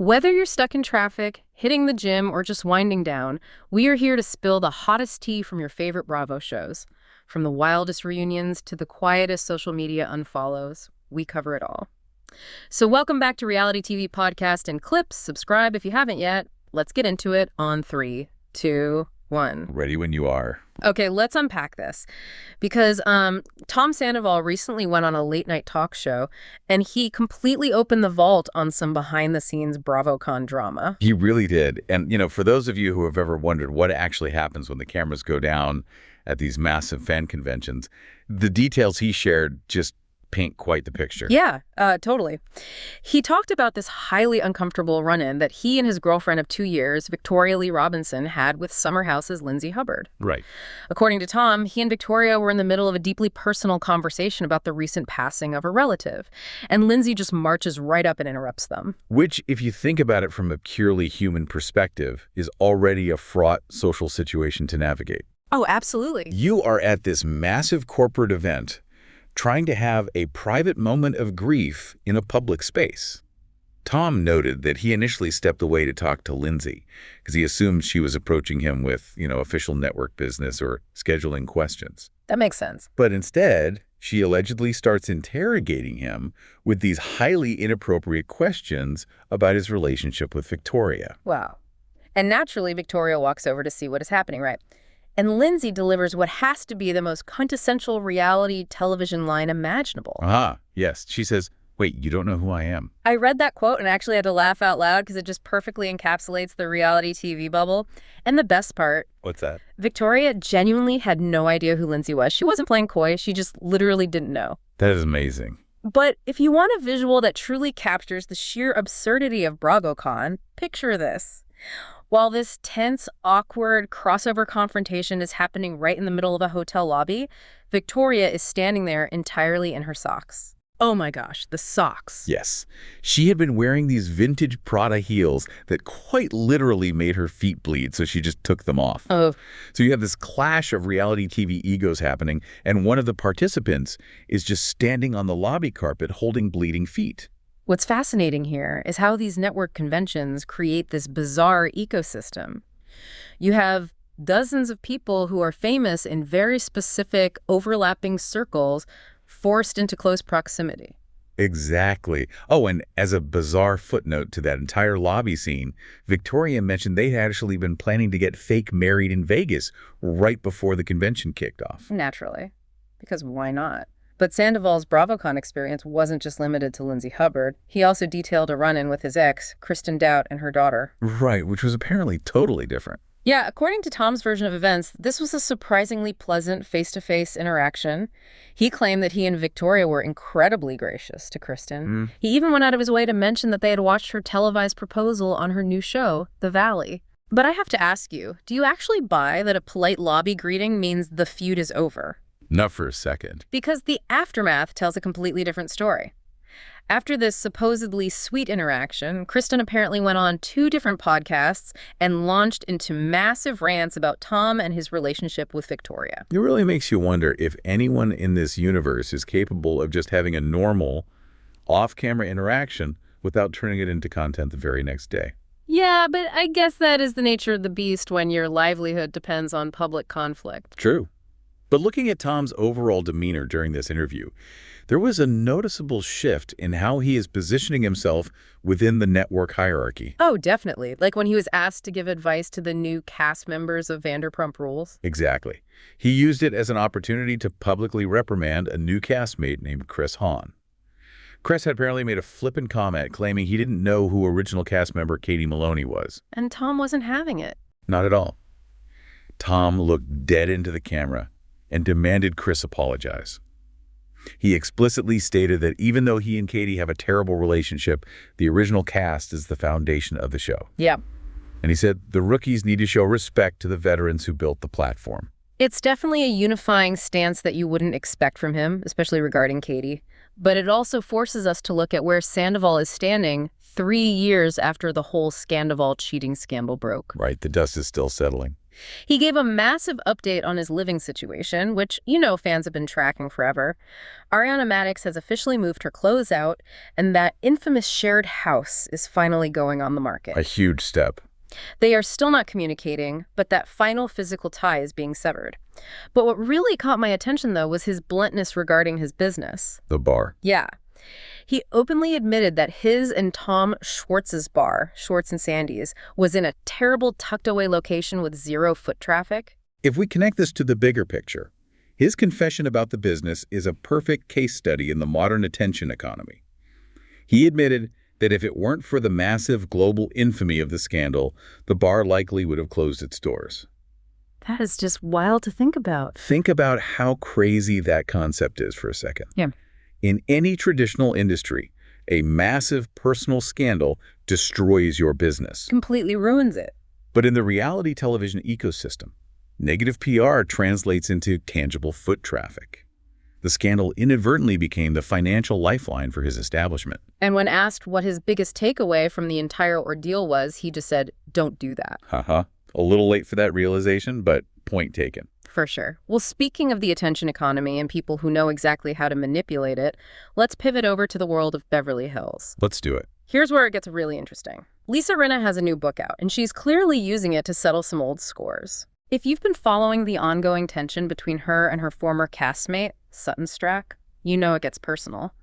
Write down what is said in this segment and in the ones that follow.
Whether you're stuck in traffic, hitting the gym, or just winding down, we are here to spill the hottest tea from your favorite Bravo shows. From the wildest reunions to the quietest social media unfollows, we cover it all. So welcome back to Reality TV Podcast and Clips. Subscribe if you haven't yet. Let's get into it on 3, 2, 1. Ready when you are. Okay, let's unpack this. Because Tom Sandoval recently went on a late-night talk show, and he completely opened the vault on some behind-the-scenes BravoCon drama. He really did. And, for those of you who have ever wondered what actually happens when the cameras go down at these massive fan conventions, the details he shared just paint quite the picture. Yeah, totally. He talked about this highly uncomfortable run-in that he and his girlfriend of 2 years, Victoria Lee Robinson, had with Summer House's Lindsay Hubbard. Right. According to Tom, he and Victoria were in the middle of a deeply personal conversation about the recent passing of a relative, and Lindsay just marches right up and interrupts them. Which, if you think about it from a purely human perspective, is already a fraught social situation to navigate. Oh, absolutely. You are at this massive corporate event trying to have a private moment of grief in a public space. Tom noted that he initially stepped away to talk to Lindsay because he assumed she was approaching him with, official network business or scheduling questions. That makes sense. But instead, she allegedly starts interrogating him with these highly inappropriate questions about his relationship with Victoria. Wow. And naturally, Victoria walks over to see what is happening, right? And Lindsay delivers what has to be the most quintessential reality television line imaginable. Yes. She says, "Wait, you don't know who I am?" I read that quote and actually had to laugh out loud because it just perfectly encapsulates the reality TV bubble. And the best part... What's that? Victoria genuinely had no idea who Lindsay was. She wasn't playing coy. She just literally didn't know. That is amazing. But if you want a visual that truly captures the sheer absurdity of BravoCon, picture this. While this tense, awkward crossover confrontation is happening right in the middle of a hotel lobby, Victoria is standing there entirely in her socks. Oh my gosh, the socks. Yes. She had been wearing these vintage Prada heels that quite literally made her feet bleed, so she just took them off. Oh. So you have this clash of reality TV egos happening, and one of the participants is just standing on the lobby carpet holding bleeding feet. What's fascinating here is how these network conventions create this bizarre ecosystem. You have dozens of people who are famous in very specific overlapping circles forced into close proximity. Exactly. Oh, and as a bizarre footnote to that entire lobby scene, Victoria mentioned they had actually been planning to get fake married in Vegas right before the convention kicked off. Naturally, because why not? But Sandoval's BravoCon experience wasn't just limited to Lindsay Hubbard. He also detailed a run-in with his ex, Kristen Doubt, and her daughter. Right, which was apparently totally different. Yeah, according to Tom's version of events, this was a surprisingly pleasant face-to-face interaction. He claimed that he and Victoria were incredibly gracious to Kristen. He even went out of his way to mention that they had watched her televised proposal on her new show, The Valley. But I have to ask you, do you actually buy that a polite lobby greeting means the feud is over? Not for a second. Because the aftermath tells a completely different story. After this supposedly sweet interaction, Kristen apparently went on 2 different podcasts and launched into massive rants about Tom and his relationship with Victoria. It really makes you wonder if anyone in this universe is capable of just having a normal, off-camera interaction without turning it into content the very next day. Yeah, but I guess that is the nature of the beast when your livelihood depends on public conflict. True. But looking at Tom's overall demeanor during this interview, there was a noticeable shift in how he is positioning himself within the network hierarchy. Oh, definitely. Like when he was asked to give advice to the new cast members of Vanderpump Rules. Exactly. He used it as an opportunity to publicly reprimand a new castmate named Chris Hahn. Chris had apparently made a flippant comment claiming he didn't know who original cast member Katie Maloney was. And Tom wasn't having it. Not at all. Tom looked dead into the camera and demanded Chris apologize. He explicitly stated that even though he and Katie have a terrible relationship, the original cast is the foundation of the show. Yeah. And he said the rookies need to show respect to the veterans who built the platform. It's definitely a unifying stance that you wouldn't expect from him, especially regarding Katie. But it also forces us to look at where Sandoval is standing 3 years after the whole Scandoval cheating scandal broke. Right, the dust is still settling. He gave a massive update on his living situation, which, fans have been tracking forever. Ariana Madix has officially moved her clothes out, and that infamous shared house is finally going on the market. A huge step. They are still not communicating, but that final physical tie is being severed. But what really caught my attention, though, was his bluntness regarding his business. The bar. Yeah. He openly admitted that his and Tom Schwartz's bar, Schwartz and Sandy's, was in a terrible tucked-away location with zero foot traffic. If we connect this to the bigger picture, his confession about the business is a perfect case study in the modern attention economy. He admitted that if it weren't for the massive global infamy of the scandal, the bar likely would have closed its doors. That is just wild to think about. Think about how crazy that concept is for a second. Yeah. In any traditional industry, a massive personal scandal destroys your business. Completely ruins it. But in the reality television ecosystem, negative PR translates into tangible foot traffic. The scandal inadvertently became the financial lifeline for his establishment. And when asked what his biggest takeaway from the entire ordeal was, he just said, "Don't do that." Haha. A little late for that realization, but point taken. For sure. Well, speaking of the attention economy and people who know exactly how to manipulate it, let's pivot over to the world of Beverly Hills. Let's do it. Here's where it gets really interesting. Lisa Rinna has a new book out, and she's clearly using it to settle some old scores. If you've been following the ongoing tension between her and her former castmate, Sutton Strack, you know it gets personal.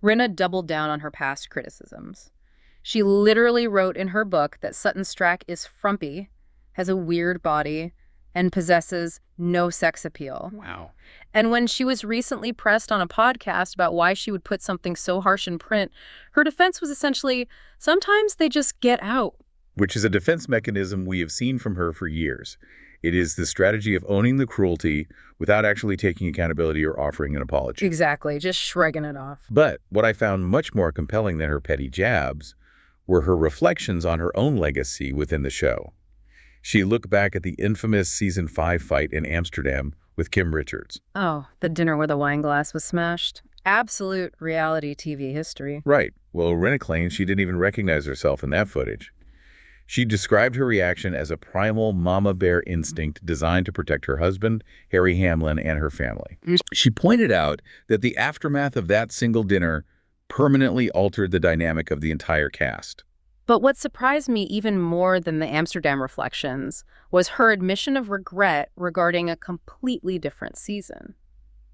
Rinna doubled down on her past criticisms. She literally wrote in her book that Sutton Strack is frumpy, has a weird body, and possesses no sex appeal. Wow. And when she was recently pressed on a podcast about why she would put something so harsh in print, her defense was essentially, sometimes they just get out. Which is a defense mechanism we have seen from her for years. It is the strategy of owning the cruelty without actually taking accountability or offering an apology. Exactly, just shrugging it off. But what I found much more compelling than her petty jabs were her reflections on her own legacy within the show. She looked back at the infamous Season 5 fight in Amsterdam with Kim Richards. Oh, the dinner where the wine glass was smashed. Absolute reality TV history. Right. Well, Rinna claims she didn't even recognize herself in that footage. She described her reaction as a primal mama bear instinct designed to protect her husband, Harry Hamlin, and her family. She pointed out that the aftermath of that single dinner permanently altered the dynamic of the entire cast. But what surprised me even more than the Amsterdam reflections was her admission of regret regarding a completely different season.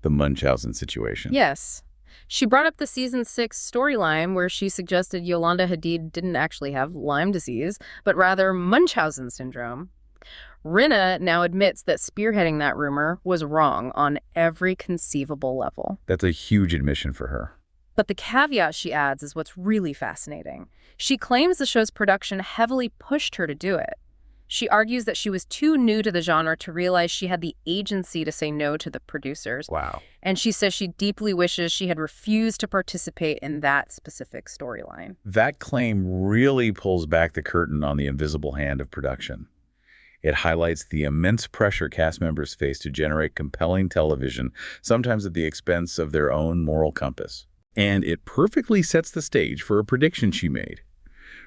The Munchausen situation. Yes. She brought up the Season 6 storyline where she suggested Yolanda Hadid didn't actually have Lyme disease, but rather Munchausen syndrome. Rinna now admits that spearheading that rumor was wrong on every conceivable level. That's a huge admission for her. But the caveat she adds is what's really fascinating. She claims the show's production heavily pushed her to do it. She argues that she was too new to the genre to realize she had the agency to say no to the producers. Wow. And she says she deeply wishes she had refused to participate in that specific storyline. That claim really pulls back the curtain on the invisible hand of production. It highlights the immense pressure cast members face to generate compelling television, sometimes at the expense of their own moral compass. And it perfectly sets the stage for a prediction she made.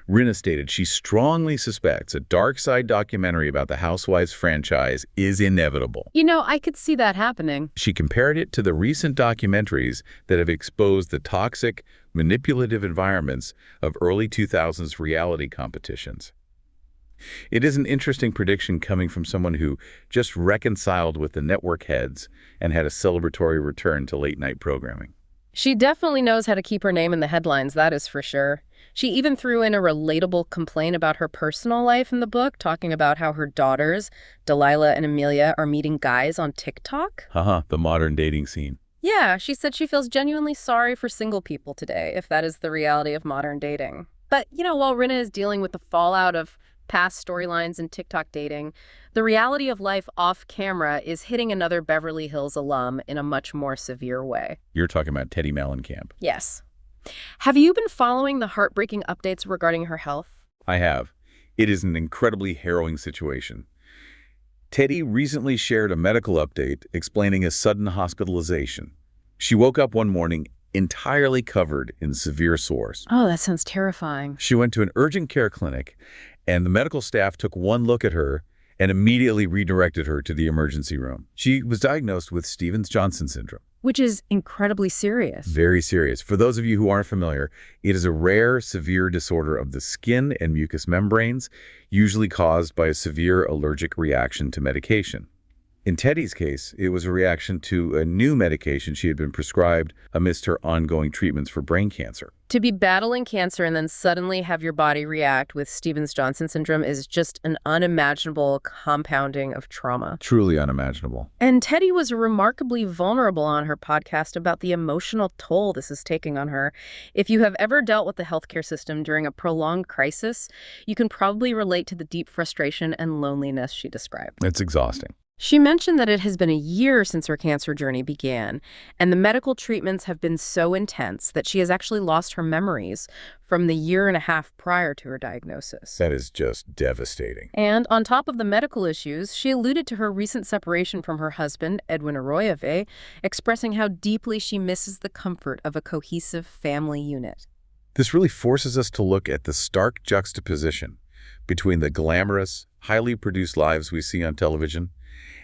Rinna stated she strongly suspects a dark side documentary about the Housewives franchise is inevitable. I could see that happening. She compared it to the recent documentaries that have exposed the toxic, manipulative environments of early 2000s reality competitions. It is an interesting prediction coming from someone who just reconciled with the network heads and had a celebratory return to late-night programming. She definitely knows how to keep her name in the headlines, that is for sure. She even threw in a relatable complaint about her personal life in the book, talking about how her daughters, Delilah and Amelia, are meeting guys on TikTok. The modern dating scene. Yeah, she said she feels genuinely sorry for single people today, if that is the reality of modern dating. But, while Rinna is dealing with the fallout of past storylines and TikTok dating, the reality of life off camera is hitting another Beverly Hills alum in a much more severe way. You're talking about Teddi Mellencamp. Yes. Have you been following the heartbreaking updates regarding her health? I have. It is an incredibly harrowing situation. Teddi recently shared a medical update explaining a sudden hospitalization. She woke up one morning entirely covered in severe sores. Oh, that sounds terrifying. She went to an urgent care clinic, and the medical staff took one look at her and immediately redirected her to the emergency room. She was diagnosed with Stevens-Johnson syndrome. Which is incredibly serious. Very serious. For those of you who aren't familiar, it is a rare, severe disorder of the skin and mucous membranes, usually caused by a severe allergic reaction to medication. In Teddi's case, it was a reaction to a new medication she had been prescribed amidst her ongoing treatments for brain cancer. To be battling cancer and then suddenly have your body react with Stevens-Johnson syndrome is just an unimaginable compounding of trauma. Truly unimaginable. And Teddi was remarkably vulnerable on her podcast about the emotional toll this is taking on her. If you have ever dealt with the healthcare system during a prolonged crisis, you can probably relate to the deep frustration and loneliness she described. It's exhausting. She mentioned that it has been a year since her cancer journey began, and the medical treatments have been so intense that she has actually lost her memories from the year and a half prior to her diagnosis. That is just devastating. And on top of the medical issues, she alluded to her recent separation from her husband, Edwin Arroyave, expressing how deeply she misses the comfort of a cohesive family unit. This really forces us to look at the stark juxtaposition between the glamorous, highly produced lives we see on television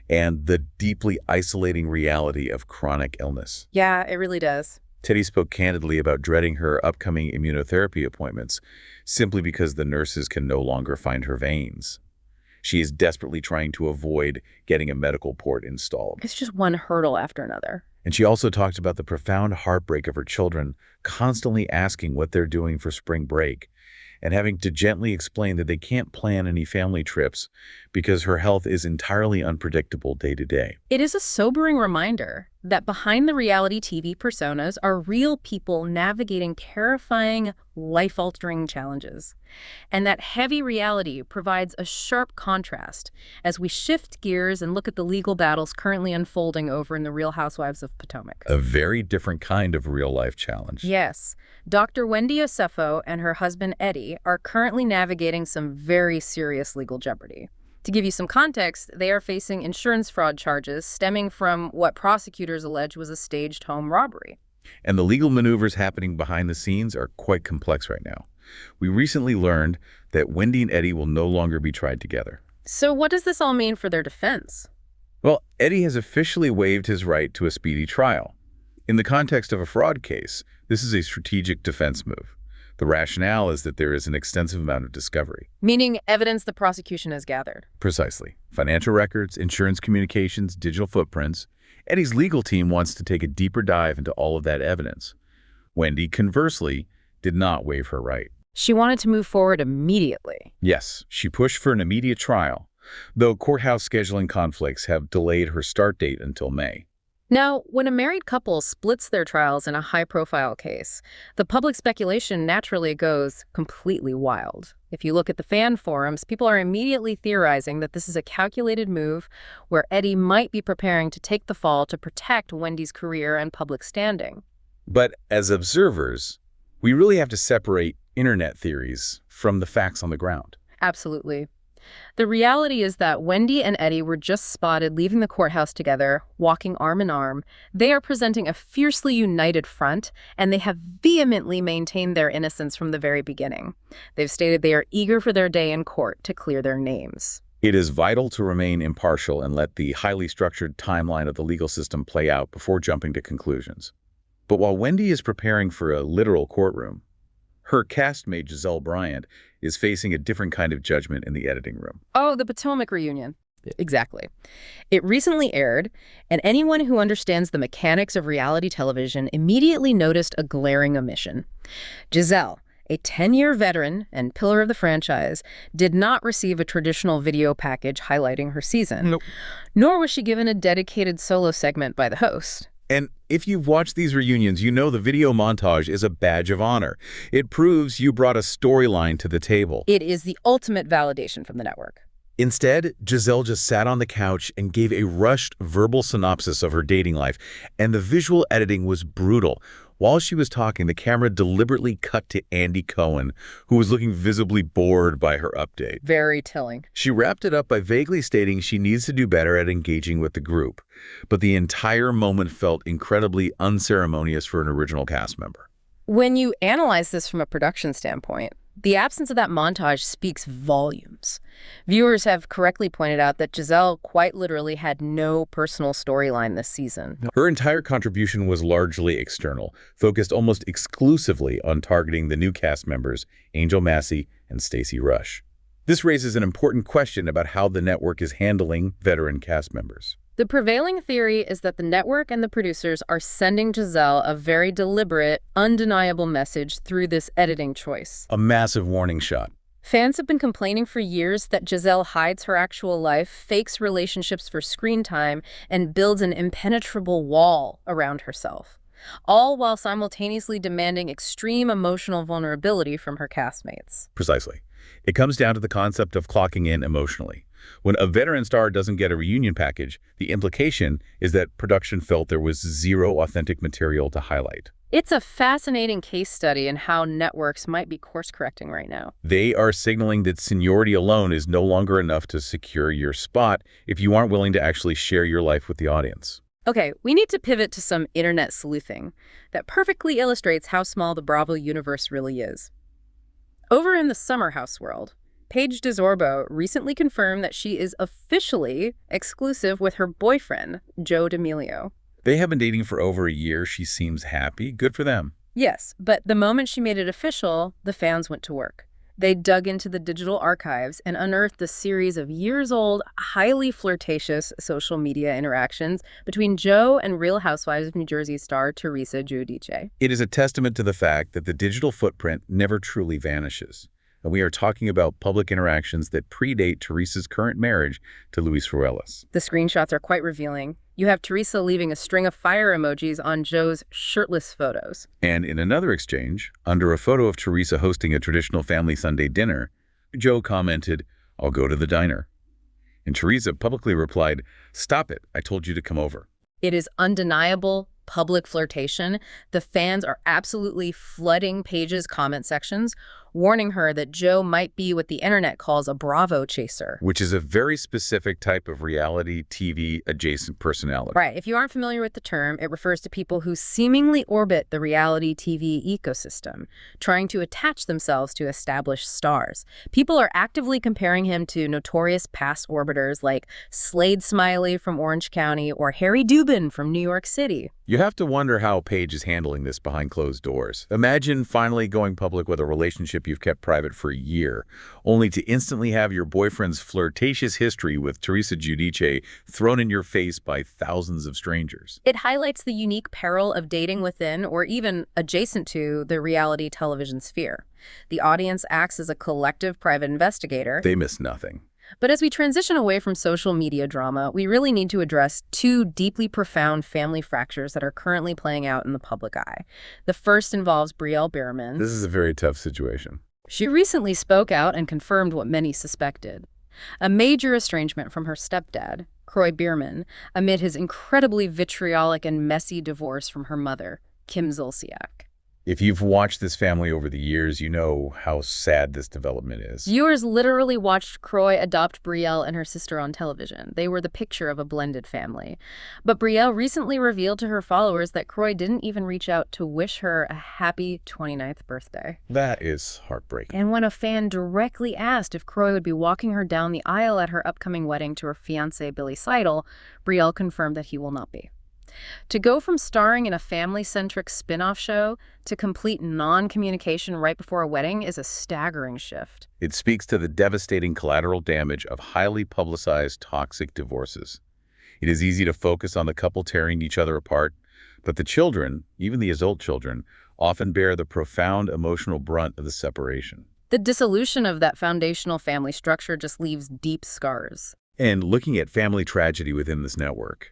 and the deeply isolating reality of chronic illness. Yeah, it really does. Teddi spoke candidly about dreading her upcoming immunotherapy appointments simply because the nurses can no longer find her veins. She is desperately trying to avoid getting a medical port installed. It's just one hurdle after another. And she also talked about the profound heartbreak of her children constantly asking what they're doing for spring break and having to gently explain that they can't plan any family trips because her health is entirely unpredictable day to day. It is a sobering reminder that behind the reality TV personas are real people navigating terrifying, life-altering challenges. And that heavy reality provides a sharp contrast as we shift gears and look at the legal battles currently unfolding over in the Real Housewives of Potomac. A very different kind of real-life challenge. Yes. Dr. Wendy Osefo and her husband Eddie are currently navigating some very serious legal jeopardy. To give you some context, they are facing insurance fraud charges stemming from what prosecutors allege was a staged home robbery. And the legal maneuvers happening behind the scenes are quite complex right now. We recently learned that Wendy and Eddie will no longer be tried together. So what does this all mean for their defense? Well, Eddie has officially waived his right to a speedy trial. In the context of a fraud case, this is a strategic defense move. The rationale is that there is an extensive amount of discovery. Meaning evidence the prosecution has gathered. Precisely. Financial records, insurance communications, digital footprints. Eddie's legal team wants to take a deeper dive into all of that evidence. Wendy, conversely, did not waive her right. She wanted to move forward immediately. Yes, she pushed for an immediate trial, though courthouse scheduling conflicts have delayed her start date until May. Now, when a married couple splits their trials in a high-profile case, the public speculation naturally goes completely wild. If you look at the fan forums, people are immediately theorizing that this is a calculated move where Eddie might be preparing to take the fall to protect Wendy's career and public standing. But as observers, we really have to separate internet theories from the facts on the ground. Absolutely. The reality is that Wendy and Eddie were just spotted leaving the courthouse together, walking arm in arm. They are presenting a fiercely united front, and they have vehemently maintained their innocence from the very beginning. They've stated they are eager for their day in court to clear their names. It is vital to remain impartial and let the highly structured timeline of the legal system play out before jumping to conclusions. But while Wendy is preparing for a literal courtroom, her castmate Giselle Bryant is facing a different kind of judgment in the editing room. Oh, the Potomac reunion. Exactly. It recently aired, and anyone who understands the mechanics of reality television immediately noticed a glaring omission. Giselle, a 10-year veteran and pillar of the franchise, did not receive a traditional video package highlighting her season. Nope. Nor was she given a dedicated solo segment by the host. And if you've watched these reunions, you know the video montage is a badge of honor. It proves you brought a storyline to the table. It is the ultimate validation from the network. Instead, Giselle just sat on the couch and gave a rushed verbal synopsis of her dating life, and the visual editing was brutal. While she was talking, the camera deliberately cut to Andy Cohen, who was looking visibly bored by her update. Very telling. She wrapped it up by vaguely stating she needs to do better at engaging with the group, but the entire moment felt incredibly unceremonious for an original cast member. When you analyze this from a production standpoint, The absence of that montage speaks volumes. Viewers have correctly pointed out that Giselle quite literally had no personal storyline this season. Her entire contribution was largely external, focused almost exclusively on targeting the new cast members, Angel Massey and Stacey Rush. This raises an important question about how the network is handling veteran cast members. The prevailing theory is that the network and the producers are sending Giselle a very deliberate, undeniable message through this editing choice. A massive warning shot. Fans have been complaining for years that Giselle hides her actual life, fakes relationships for screen time, and builds an impenetrable wall around herself, all while simultaneously demanding extreme emotional vulnerability from her castmates. Precisely. It comes down to the concept of clocking in emotionally. When a veteran star doesn't get a reunion package, the implication is that production felt there was zero authentic material to highlight. It's a fascinating case study in how networks might be course-correcting right now. They are signaling that seniority alone is no longer enough to secure your spot if you aren't willing to actually share your life with the audience. Okay, we need to pivot to some internet sleuthing that perfectly illustrates how small the Bravo universe really is. Over in the Summer House world, Paige DeSorbo recently confirmed that she is officially exclusive with her boyfriend, Joe D'Amelio. They have been dating for over a year. She seems happy. Good for them. Yes, but the moment she made it official, the fans went to work. They dug into the digital archives and unearthed a series of years-old, highly flirtatious social media interactions between Joe and Real Housewives of New Jersey star Teresa Giudice. It is a testament to the fact that the digital footprint never truly vanishes. And we are talking about public interactions that predate Teresa's current marriage to Luis Ruelas. The screenshots are quite revealing. You have Teresa leaving a string of fire emojis on Joe's shirtless photos. And in another exchange, under a photo of Teresa hosting a traditional family Sunday dinner, Joe commented, "I'll go to the diner." And Teresa publicly replied, "Stop it, I told you to come over." It is undeniable public flirtation. The fans are absolutely flooding Paige's comment sections, warning her that Joe might be what the internet calls a Bravo chaser. Which is a very specific type of reality TV adjacent personality. Right. If you aren't familiar with the term, it refers to people who seemingly orbit the reality TV ecosystem, trying to attach themselves to established stars. People are actively comparing him to notorious past orbiters like Slade Smiley from Orange County or Harry Dubin from New York City. You have to wonder how Paige is handling this behind closed doors. Imagine finally going public with a relationship you've kept private for a year, only to instantly have your boyfriend's flirtatious history with Teresa Giudice thrown in your face by thousands of strangers. It highlights the unique peril of dating within or even adjacent to the reality television sphere. The audience acts as a collective private investigator. They miss nothing. But as we transition away from social media drama, we really need to address two deeply profound family fractures that are currently playing out in the public eye. The first involves Brielle Bierman. This is a very tough situation. She recently spoke out and confirmed what many suspected: a major estrangement from her stepdad, Croy Bierman, amid his incredibly vitriolic and messy divorce from her mother, Kim Zolciak. If you've watched this family over the years, you know how sad this development is. Viewers literally watched Croy adopt Brielle and her sister on television. They were the picture of a blended family. But Brielle recently revealed to her followers that Croy didn't even reach out to wish her a happy 29th birthday. That is heartbreaking. And when a fan directly asked if Croy would be walking her down the aisle at her upcoming wedding to her fiancé Billy Seidel, Brielle confirmed that he will not be. To go from starring in a family-centric spin-off show to complete non-communication right before a wedding is a staggering shift. It speaks to the devastating collateral damage of highly publicized toxic divorces. It is easy to focus on the couple tearing each other apart, but the children, even the adult children, often bear the profound emotional brunt of the separation. The dissolution of that foundational family structure just leaves deep scars. And looking at family tragedy within this network,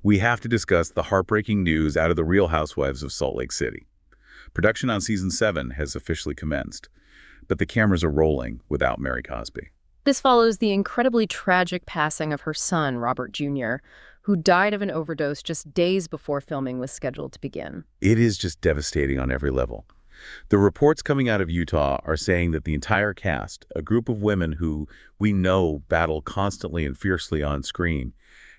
we have to discuss the heartbreaking news out of the Real Housewives of Salt Lake City. Production on Season 7 has officially commenced, but the cameras are rolling without Mary Cosby. This follows the incredibly tragic passing of her son, Robert Jr., who died of an overdose just days before filming was scheduled to begin. It is just devastating on every level. The reports coming out of Utah are saying that the entire cast, a group of women who we know battle constantly and fiercely on screen,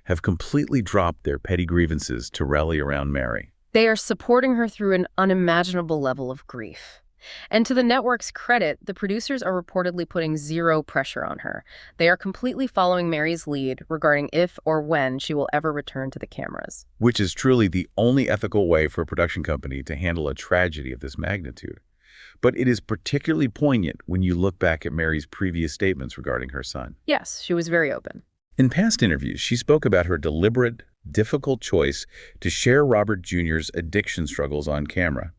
have completely dropped their petty grievances to rally around Mary. They are supporting her through an unimaginable level of grief. And to the network's credit, the producers are reportedly putting zero pressure on her. They are completely following Mary's lead regarding if or when she will ever return to the cameras. Which is truly the only ethical way for a production company to handle a tragedy of this magnitude. But it is particularly poignant when you look back at Mary's previous statements regarding her son. Yes, she was very open. In past interviews, she spoke about her deliberate, difficult choice to share Robert Jr.'s addiction struggles on camera.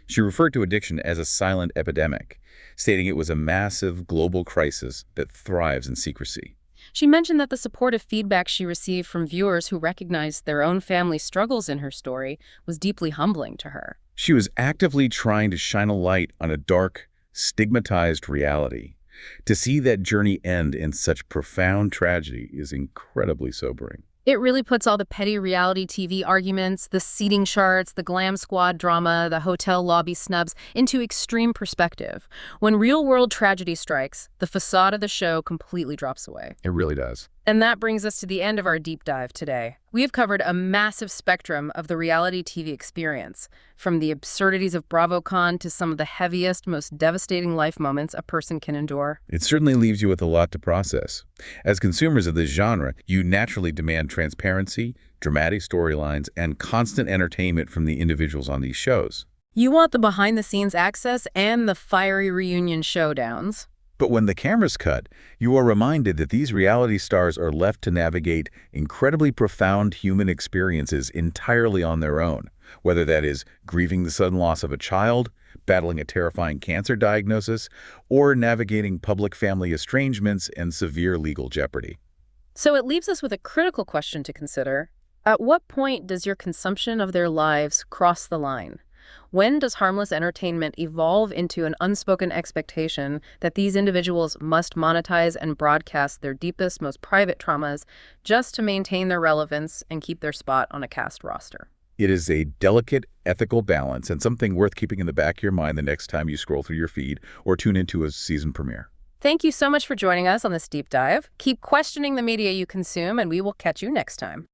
She referred to addiction as a silent epidemic, stating it was a massive global crisis that thrives in secrecy. She mentioned that the supportive feedback she received from viewers who recognized their own family struggles in her story was deeply humbling to her. She was actively trying to shine a light on a dark, stigmatized reality. To see that journey end in such profound tragedy is incredibly sobering. It really puts all the petty reality TV arguments, the seating charts, the glam squad drama, the hotel lobby snubs into extreme perspective. When real-world tragedy strikes, the facade of the show completely drops away. It really does. And that brings us to the end of our deep dive today. We have covered a massive spectrum of the reality TV experience, from the absurdities of BravoCon to some of the heaviest, most devastating life moments a person can endure. It certainly leaves you with a lot to process. As consumers of this genre, you naturally demand transparency, dramatic storylines, and constant entertainment from the individuals on these shows. You want the behind-the-scenes access and the fiery reunion showdowns. But when the cameras cut, you are reminded that these reality stars are left to navigate incredibly profound human experiences entirely on their own, whether that is grieving the sudden loss of a child, battling a terrifying cancer diagnosis, or navigating public family estrangements and severe legal jeopardy. So it leaves us with a critical question to consider. At what point does your consumption of their lives cross the line? When does harmless entertainment evolve into an unspoken expectation that these individuals must monetize and broadcast their deepest, most private traumas just to maintain their relevance and keep their spot on a cast roster? It is a delicate, ethical balance and something worth keeping in the back of your mind the next time you scroll through your feed or tune into a season premiere. Thank you so much for joining us on this deep dive. Keep questioning the media you consume, and we will catch you next time.